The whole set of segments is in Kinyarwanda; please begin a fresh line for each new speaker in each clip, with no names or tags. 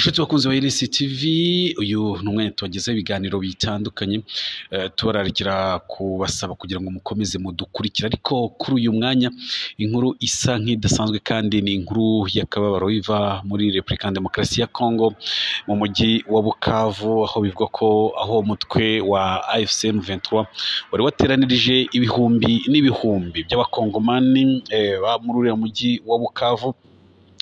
Inshuti bakunze ba RS TV, uyu ni umwanya tubagezaho ibiganiro bitandukanye, tubararikira kubasaba kugira ngo mukomeze mudukurikira. Ariko kuri uyu mwanya inkuru isa nk'idasanzwe kandi ni inkuru y'akababaro iva muri Repubulika ya Demokarasi ya Congo mu mujyi wa Bukavu, aho bivuga ko aho umutwe wa AFC M23 wari wateranirije ibihumbi n'ibihumbi by'abakongomani muri uriya mujyi wa Bukavu,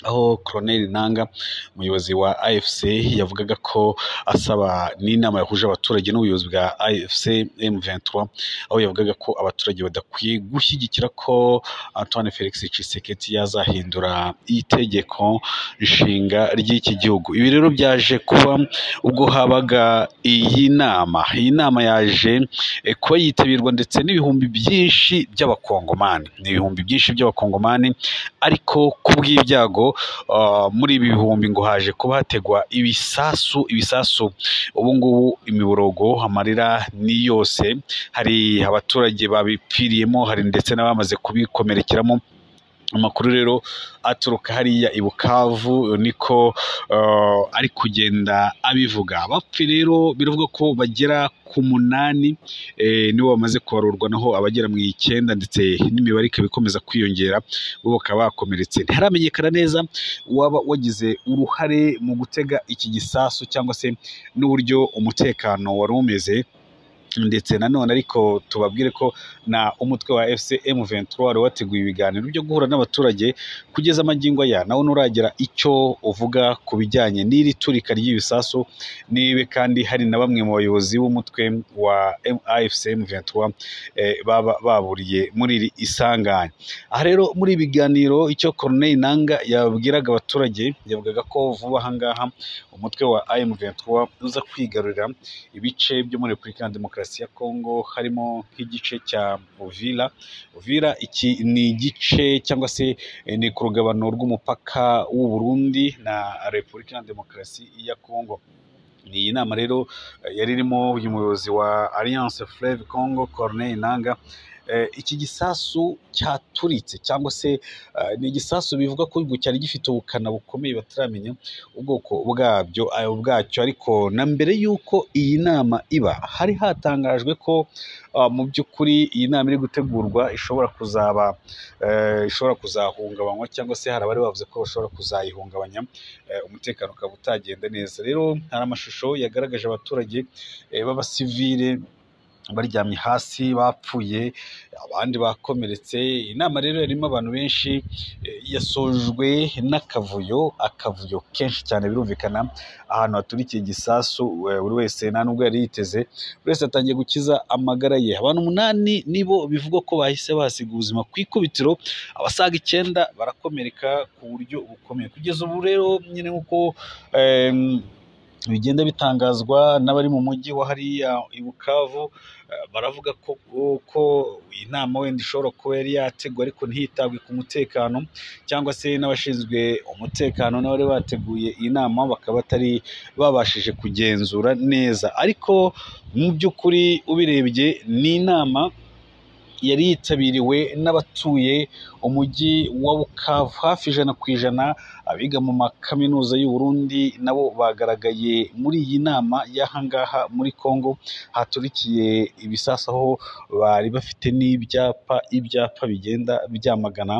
aho Colonel Nanga umuyobozi wa AFC yavugaga ko asaba n'inama yahuje abaturage n'ubuyobozi bwa AFC M23, aho yavugaga ko abaturage badakwiye gushyigikira ko Antoine Felix Tshisekedi yazahindura itegeko nshinga ry'iki gihugu. Ibi rero byaje kuba ubwo habaga iyi nama yaje kuba yitabirwa ndetse n'ibihumbi byinshi by'abakongomani, ariko kubw'ibyago muri ibi bihumbi ngo haje kuba hategwa ibisasu. Ubu ngubu imiborogo, amarira ni yose, hari abaturage babipfiriyemo, hari ndetse n'abamaze kubikomerekeramo. Amakuru rero aturuka hariya i Bukavu niko ari kugenda abivuga. Abapfi rero biravuga ko bagera ku 8 nibo bamaze kubarurwa, naho abagera mu 9 ndetse n'imibare ikaba ikomeza kwiyongera, bo bakaba bakomeretse. Ntiharamenyekana neza waba wagize uruhare mu gutega iki gisasu cyangwa se n'uburyo umutekano wari umeze. Ndetse nanone ariko tubabwire ko na umutwe wa FC M23 wari wateguye ibiganiro byo guhura n'abaturage. Kugeza amagingo aya nawe nuragira icyo uvuga ku bijyanye n'iri turika ry'ibisasu, nibe kandi hari na bamwe mu bayobozi b'umutwe wa AFC M23 baburiye muri iri isanganya. Aha rero muri ibiganiro icyo Colonel Nanga yabwiraga abaturage, yavugaga ko vuba aha ngaha umutwe wa M23 uza kwigarurira ibice byo muri Repubulika ya Demokarasi ya Congo, harimo nk'igice cya Uvira. Iki ni igice cyangwa se ni ku rugabano rw'umupaka w'u Burundi na Repubulika ya Demokarasi ya Congo. Ni iyi nama rero yari irimo uyu muyobozi wa Alliance Fleuve Congo Colonel Nanga. Iki gisasu cyaturitse cyangwa se ni igisasu bivuga ko cyari gifite ubukana bukomeye bataramenya ubwoko bwacyo. Ariko na mbere y'uko iyi nama iba, hari hatangajwe ko mu by'ukuri iyi nama iri gutegurwa ishobora kuzahungabanywa, cyangwa se hari abari bavuze ko bashobora kuzayihungabanya, umutekano ukaba utagenda neza. Rero hari amashusho yagaragaje abaturage b'abasivile baryamye hasi bapfuye, abandi bakomeretse. Inama rero yarimo abantu benshi, yasojwe n'akavuyo kenshi cyane. Birumvikana ahantu haturikiye igisasu, buri wese nta nubwo yari yiteze, buri wese atangiye gukiza amagara ye. Abantu 8 nibo bivugwa ko bahise bahasiga ubuzima ku ikubitiro, abasaga 9 barakomereka ku buryo bukomeye. Kugeza ubu rero nyine nk'uko bigenda bitangazwa n'abari mu mujyi wa hariya i Bukavu, baravuga ko inama wenda ishobora kuba yari yategwa ariko ntihitabwe ku mutekano, cyangwa se n'abashinzwe umutekano n'abari bateguye iyi nama bakaba batari babashije kugenzura neza. Ariko mu by'ukuri ubirebye ni inama yari yitabiriwe n'abatuye umujyi wa Bukavu hafi 100%. Abiga mu makaminuza y'u Burundi nabo bagaragaye muri iyi nama y'ahangaha muri Congo, haturikiye ibisasu, aho bari bafite ibyapa bigenda byamagana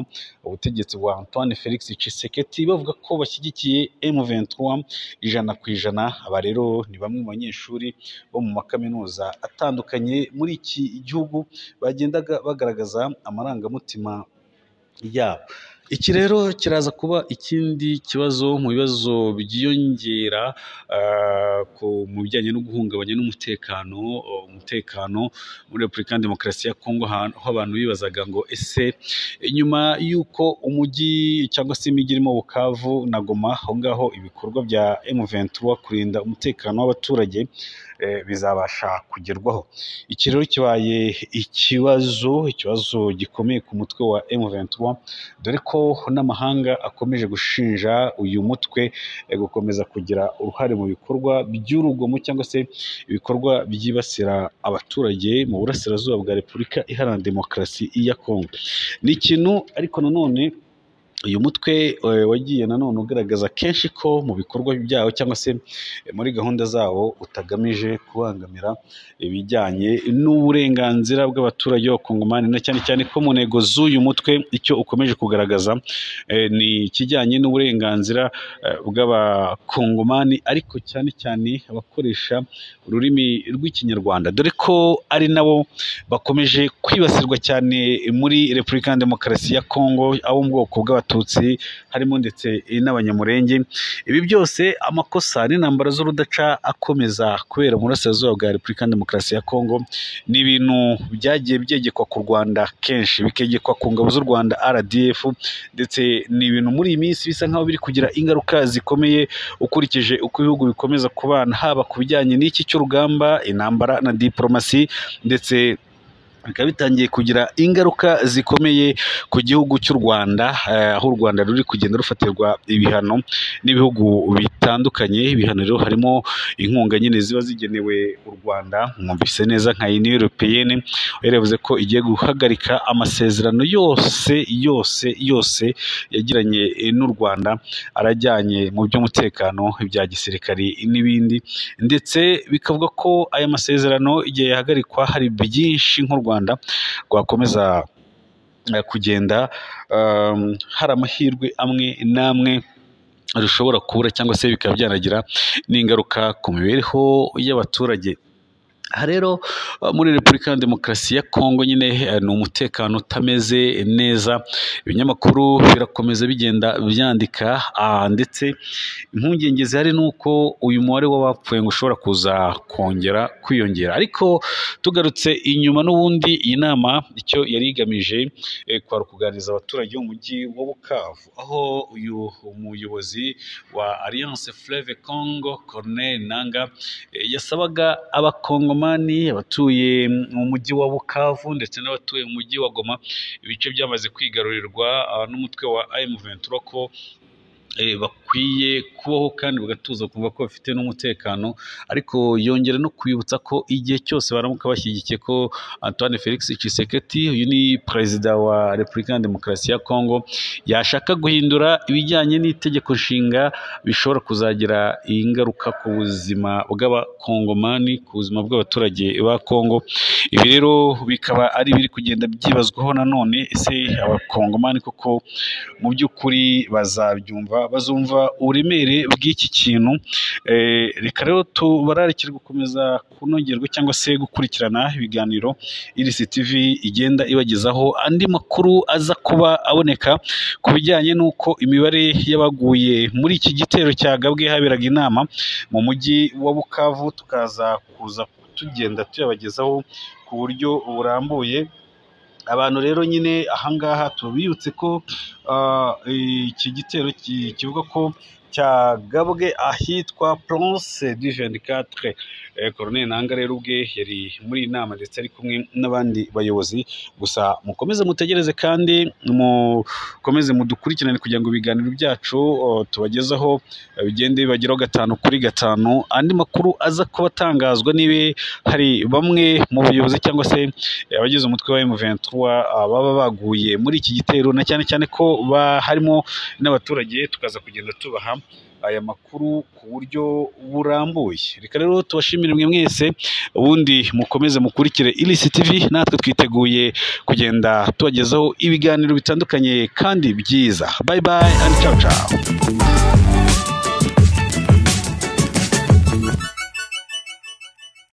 ubutegetsi bwa Antoine Felix Tshisekedi, bavuga ko bashyigikiye M23 100%. Aba rero ni bamwe mu banyeshuri bo mu makaminuza atandukanye muri iki gihugu bagendaga bagaragaza amarangamutima yabo. Iki rero kiraza kuba ikindi kibazo mu bibazo byiyongera mu bijyanye no guhungabanya n'umutekano muri Repubulika ya Demokarasi ya Congo, aho abantu bibazaga ngo ese nyuma y'uko umujyi cyangwa se imijyi irimo Bukavu na Goma, aho ngaho ibikorwa bya M23 kurinda umutekano w'abaturage bizabasha kugerwaho. Iki rero kibaye ikibazo gikomeye ku mutwe wa M23, dore ko n'amahanga akomeje gushinja uyu mutwe gukomeza kugira uruhare mu bikorwa by'urugomo cyangwa se ibikorwa byibasira abaturage mu burasirazuba bwa Repubulika Iharanira Demokarasi ya Congo. Ni ikintu ariko nanone uyu mutwe wagiye nanone ugaragaza kenshi ko mu bikorwa byawo cyangwa se muri gahunda zawo utagamije kubangamira ibijyanye n'uburenganzira bw'abaturage b'abakongomani, na cyane cyane ko mu ntego z'uyu mutwe icyo ukomeje kugaragaza ni ikijyanye n'uburenganzira bw'abakongomani, ariko cyane cyane abakoresha ururimi rw'ikinyarwanda, dore ko ari nabo bakomeje kwibasirwa cyane muri Repubulika ya Demokarasi ya Kongo, abo mu bwoko bw'Abatutsi harimo ndetse n'Abanyamurenge. Ibi byose amakosa n'intambara z'urudaca akomeza kubera mu burasirazuba bwa Repubulika ya Demokarasi ya Kongo ni ibintu byagiye byegekwa ku Rwanda kenshi, bikegekwa ku ngabo z'u Rwanda RDF, ndetse ni ibintu muri iyi minsi bisa nkaho biri kugira ingaruka zikomeye ukurikije uko ibihugu bikomeza kubana, haba ku bijyanye n'iki cy'urugamba, intambara na diplomasi, ndetse bikaba bitangiye kugira ingaruka zikomeye ku gihugu cy'u Rwanda, aho u Rwanda ruri kugenda rufatirwa ibihano n'ibihugu bitandukanye. Ibihano rero harimo inkunga nyine ziba zigenewe u Rwanda, mwumvise neza nka Union Européenne yavuze ko igiye guhagarika amasezerano yose yagiranye n'u Rwanda arajyanye mu by'umutekano, ibya gisirikari n'ibindi, ndetse bikavuga ko aya masezerano igihe yahagarikwa hari byinshi nk'u Rwanda rwakomeza kugenda hari amahirwe amwe n'amwe rushobora kubura, cyangwa se bikaba byanagira n'ingaruka ku mibereho y'abaturage. Aha rero muri Repubulika ya Demokarasi ya Kongo nyine ni umutekano utameze neza, ibinyamakuru birakomeza bigenda byandika, ndetse impungenge zihari ni uko uyu mubare w'abapfuye ngo ushobora kuza kongera kwiyongera. Ariko tugarutse inyuma, n'ubundi iyi nama icyo yari igamije kwari ukuganiriza abaturage b'umujyi wa Bukavu, aho uyu umuyobozi wa Alliance Fleuve Congo Corneille Nangaa yasabaga abakongomani, abatuye mu mujyi wa Bukavu ndetse n'abatuye mu mujyi wa Goma, ibice byamaze kwigarurirwa n'umutwe wa M23, ko bakwiye kubaho kandi bagatuza kumva ko bafite n'umutekano. Ariko yongera no kwibutsa ko igihe cyose baramuka bashyigikiye ko Antoine Felix Tshisekedi, uyu ni perezida wa Repubulika ya Demokarasi ya Kongo, yashaka guhindura ibijyanye n'itegeko nshinga, bishobora kuzagira ingaruka ku buzima bw'abakongomani, ku buzima bw'abaturage ba Kongo. Ibi rero bikaba ari biri kugenda byibazwaho nanone, ese abakongomani koko mu by'ukuri bazabyumva, bazumva uburemere bw'iki kintu? Reka rero tubararikire gukomeza kunogerwa cyangwa se gukurikirana ibiganiro Iris TV igenda ibagezaho, andi makuru aza kuba aboneka ku bijyanye n'uko imibare y'abaguye muri iki gitero cyagabwe haberaga inama mu mujyi wa Bukavu, tukaza kuza tugenda tuyabagezaho ku buryo burambuye. Abantu rero nyine ahangaha tubibutse ko iki gitero kivuga ko cyagabwe ahitwa Prince du 24. Corneille Nangaa rero ubwe yari muri iyi nama ndetse ari kumwe n'abandi bayobozi. Gusa mukomeze mutegereze kandi mukomeze mudukurikirane kugira ngo ibiganiro byacu tubagezaho bigende bibageraho 5 kuri 5. Andi makuru aza kuba atangazwa nibe hari bamwe mu bayobozi cyangwa se abagize umutwe wa M23 baba baguye muri iki gitero, na cyane cyane ko harimo n'abaturage, tukaza kugenda tubaha aya makuru ku buryo burambuye. Reka rero tubashimire mwe mwese, ubundi mukomeze mukurikire Iris TV, natwe twiteguye kugenda tubagezaho ibiganiro bitandukanye kandi byiza. Bye bye and ciao ciao.